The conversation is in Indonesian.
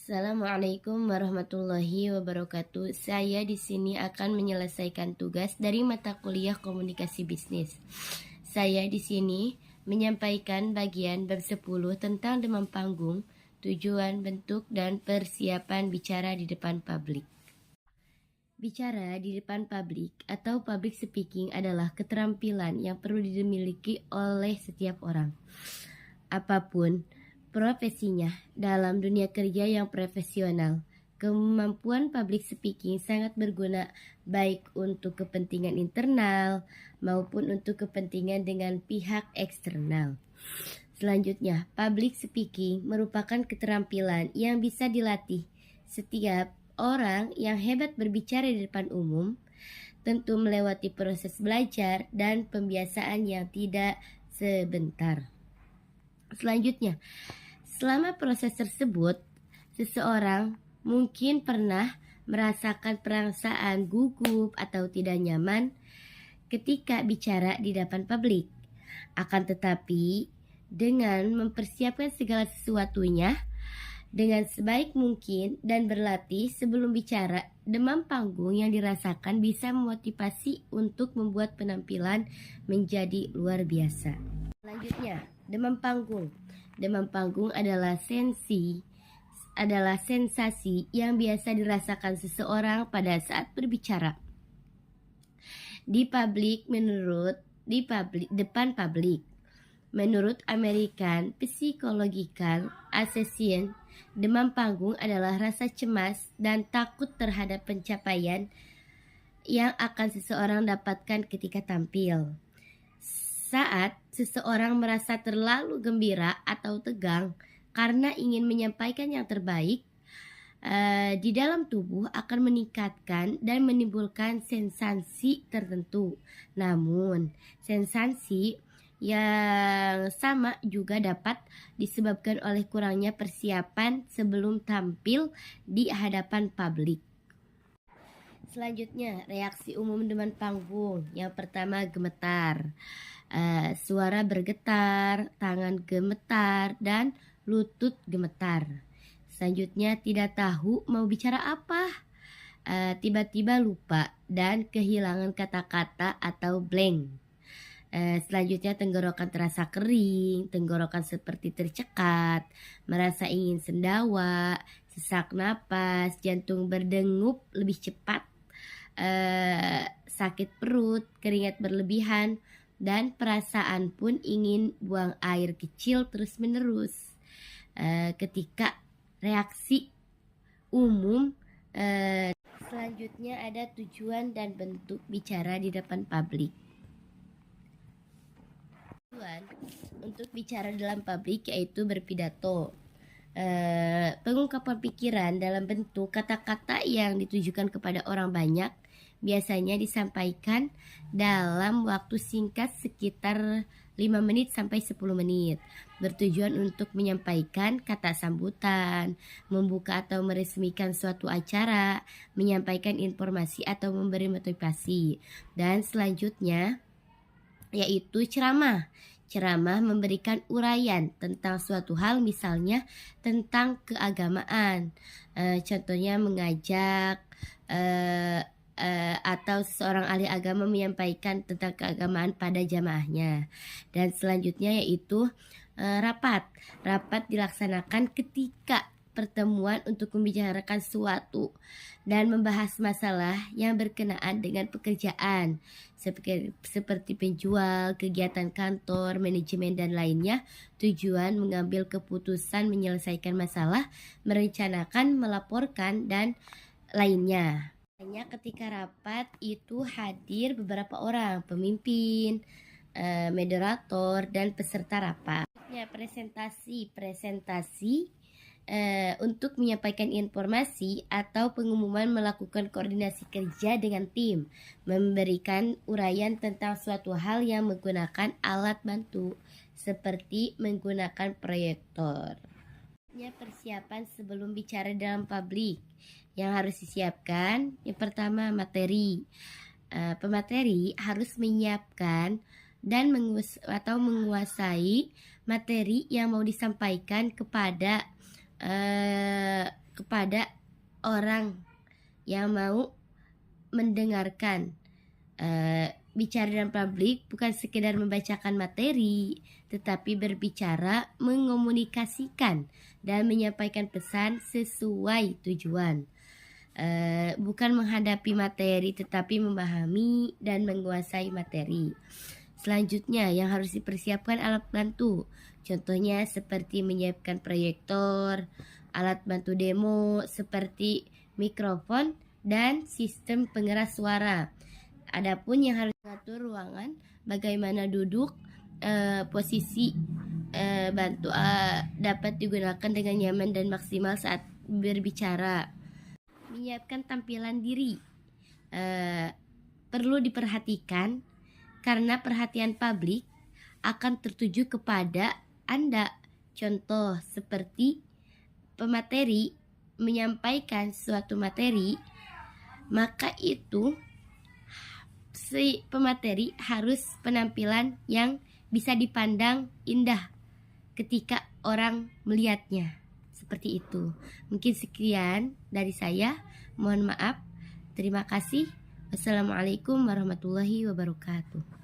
Assalamualaikum warahmatullahi wabarakatuh. Saya di sini akan menyelesaikan tugas dari mata kuliah Komunikasi Bisnis. Saya di sini menyampaikan bagian bab 10 tentang demam panggung, tujuan, bentuk, dan persiapan bicara di depan publik. Bicara di depan publik atau public speaking adalah keterampilan yang perlu dimiliki oleh setiap orang. Apapun profesinya dalam dunia kerja yang profesional, kemampuan public speaking sangat berguna baik untuk kepentingan internal maupun untuk kepentingan dengan pihak eksternal. Selanjutnya, public speaking merupakan keterampilan yang bisa dilatih. Setiap orang yang hebat berbicara di depan umum tentu melewati proses belajar dan pembiasaan yang tidak sebentar. Selanjutnya, selama proses tersebut, seseorang mungkin pernah merasakan perasaan gugup atau tidak nyaman ketika bicara di depan publik. Akan tetapi, dengan mempersiapkan segala sesuatunya dengan sebaik mungkin dan berlatih sebelum bicara, demam panggung yang dirasakan bisa memotivasi untuk membuat penampilan menjadi luar biasa. Selanjutnya, demam panggung. Demam panggung adalah sensasi yang biasa dirasakan seseorang pada saat berbicara depan publik. Menurut American Psychological Association, demam panggung adalah rasa cemas dan takut terhadap pencapaian yang akan seseorang dapatkan ketika tampil. Saat seseorang merasa terlalu gembira atau tegang karena ingin menyampaikan yang terbaik di dalam tubuh akan meningkatkan dan menimbulkan sensasi tertentu. Namun, sensasi yang sama juga dapat disebabkan oleh kurangnya persiapan sebelum tampil di hadapan publik. Selanjutnya, reaksi umum demam panggung. Yang pertama, gemetar. Suara bergetar, tangan gemetar, dan lutut gemetar. Selanjutnya, tidak tahu mau bicara apa. Tiba-tiba lupa dan kehilangan kata-kata atau blank. Selanjutnya, tenggorokan terasa kering, tenggorokan seperti tercekat, merasa ingin sendawa, sesak napas, jantung berdegup lebih cepat, sakit perut, keringat berlebihan, dan perasaan pun ingin buang air kecil terus-menerus. Ketika reaksi umum, selanjutnya ada tujuan dan bentuk bicara di depan publik. Tujuan untuk bicara dalam publik yaitu berpidato. Pengungkapan pikiran dalam bentuk kata-kata yang ditujukan kepada orang banyak biasanya disampaikan dalam waktu singkat sekitar 5 menit sampai 10 menit. Bertujuan untuk menyampaikan kata sambutan, membuka atau meresmikan suatu acara, menyampaikan informasi atau memberi motivasi. Dan selanjutnya yaitu ceramah. Ceramah memberikan uraian tentang suatu hal, misalnya tentang keagamaan. Contohnya mengajak atau seorang ahli agama menyampaikan tentang keagamaan pada jamaahnya. Dan selanjutnya yaitu rapat. Rapat dilaksanakan ketika pertemuan untuk membicarakan sesuatu dan membahas masalah yang berkenaan dengan pekerjaan seperti penjual, kegiatan kantor, manajemen, dan lainnya. Tujuan mengambil keputusan, menyelesaikan masalah, merencanakan, melaporkan, dan lainnya. Hanya ketika rapat itu hadir beberapa orang, pemimpin, moderator, dan peserta rapat. Presentasi untuk menyampaikan informasi atau pengumuman, melakukan koordinasi kerja dengan tim, memberikan uraian tentang suatu hal yang menggunakan alat bantu seperti menggunakan proyektor. Persiapan sebelum bicara dalam publik yang harus disiapkan. Yang pertama, materi. Pemateri harus menyiapkan dan menguasai materi yang mau disampaikan kepada kepada orang yang mau mendengarkan. Bicara dalam publik bukan sekedar membacakan materi, tetapi berbicara, mengomunikasikan, dan menyampaikan pesan sesuai tujuan. Bukan menghadapi materi, tetapi memahami dan menguasai materi. Selanjutnya yang harus dipersiapkan alat bantu. Contohnya seperti menyiapkan proyektor, alat bantu demo seperti mikrofon dan sistem pengeras suara. Adapun yang harus mengatur ruangan, bagaimana duduk, posisi bantu dapat digunakan dengan nyaman dan maksimal saat berbicara. Menyiapkan tampilan diri perlu diperhatikan karena perhatian publik akan tertuju kepada Anda. Contoh seperti pemateri menyampaikan suatu materi, maka itu si pemateri harus penampilan yang bisa dipandang indah ketika orang melihatnya. Seperti itu. Mungkin sekian dari saya. Mohon maaf. Terima kasih. Wassalamualaikum warahmatullahi wabarakatuh.